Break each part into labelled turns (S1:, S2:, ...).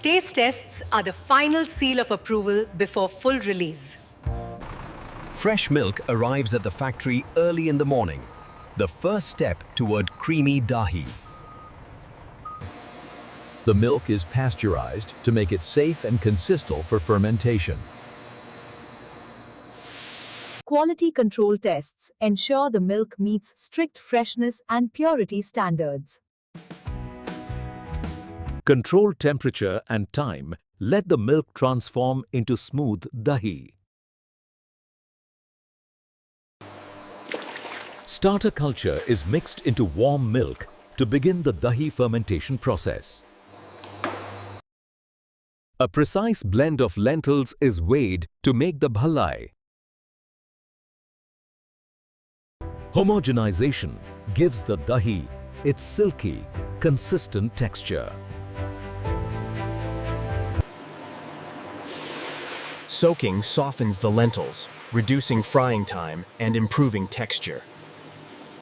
S1: Taste tests are the final seal of approval before full release.
S2: Fresh milk arrives at the factory early in the morning, the first step toward creamy dahi.
S3: The milk is pasteurized to make it safe and consistent for fermentation.
S4: Quality control tests ensure the milk meets strict freshness and purity standards.
S3: Control temperature and time let the milk transform into smooth dahi. Starter culture is mixed into warm milk to begin the dahi fermentation process. A precise blend of lentils is weighed to make the bhallai. Homogenization gives the dahi its silky, consistent texture.
S5: Soaking softens the lentils, reducing frying time and improving texture.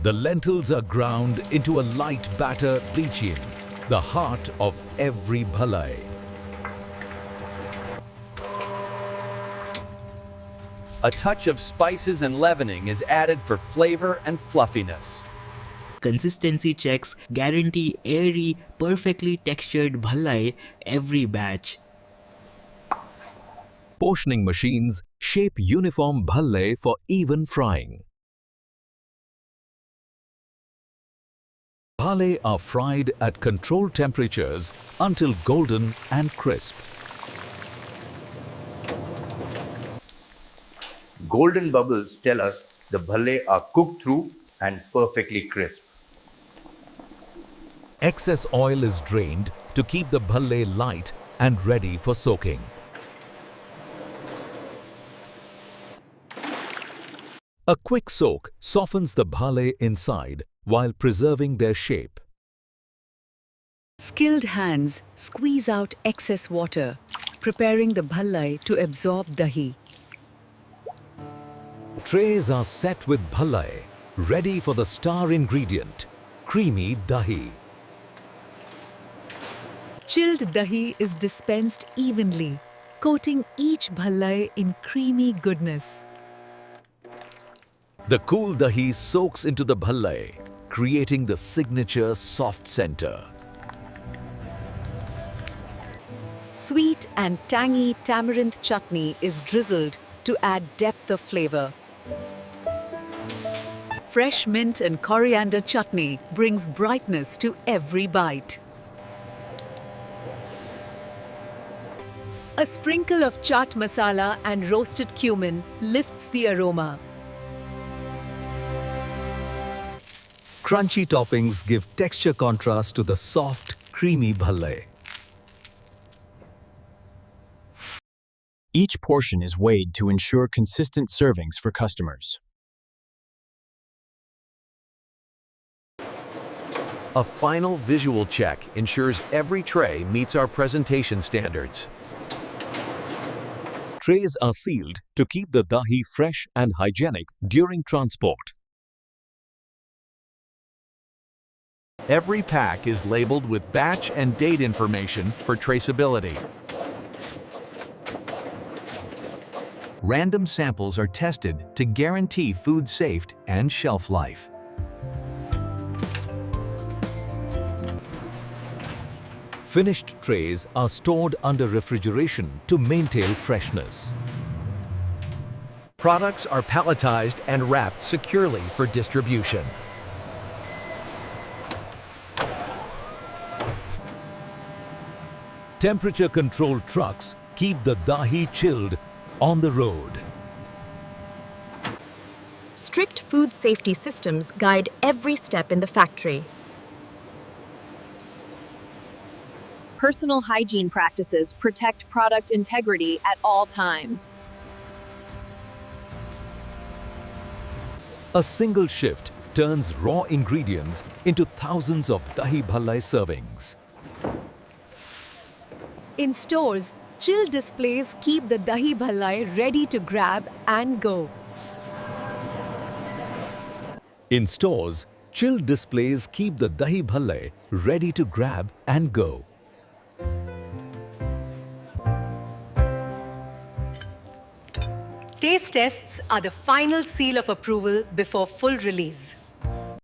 S3: The lentils are ground into a light batter lichin, the heart of every bhallai.
S6: A touch of spices and leavening is added for flavor and fluffiness.
S7: Consistency checks guarantee airy, perfectly textured bhallai every batch.
S3: Portioning machines shape uniform bhallai for even frying. Bhallai are fried at controlled temperatures until golden and crisp.
S8: Golden bubbles tell us the bhallai are cooked through and perfectly crisp.
S3: Excess oil is drained to keep the bhallai light and ready for soaking. A quick soak softens the bhallai inside while preserving their shape.
S1: Skilled hands squeeze out excess water, preparing the bhallai to absorb dahi.
S3: Trays are set with bhallai, ready for the star ingredient, creamy dahi.
S1: Chilled dahi is dispensed evenly, coating each bhallai in creamy goodness.
S3: The cool dahi soaks into the bhallai, creating the signature soft center.
S1: Sweet and tangy tamarind chutney is drizzled to add depth of flavor. Fresh mint and coriander chutney brings brightness to every bite. A sprinkle of chaat masala and roasted cumin lifts the aroma.
S3: Crunchy toppings give texture contrast to the soft, creamy bhallai.
S5: Each portion is weighed to ensure consistent servings for customers.
S6: A final visual check ensures every tray meets our presentation standards.
S3: Trays are sealed to keep the dahi fresh and hygienic during transport.
S6: Every pack is labeled with batch and date information for traceability.
S2: Random samples are tested to guarantee food safety and shelf life.
S3: Finished trays are stored under refrigeration to maintain freshness.
S6: Products are palletized and wrapped securely for distribution.
S3: Temperature-controlled trucks keep the dahi chilled on the road.
S4: Strict food safety systems guide every step in the factory. Personal hygiene practices protect product integrity at all times.
S3: A single shift turns raw ingredients into thousands of dahi bhallai servings.
S1: In stores, chill displays keep the dahi bhallai ready to grab and go.
S3: In stores, chilled displays keep the dahi bhallai ready to grab and go.
S1: Taste tests are the final seal of approval before full release.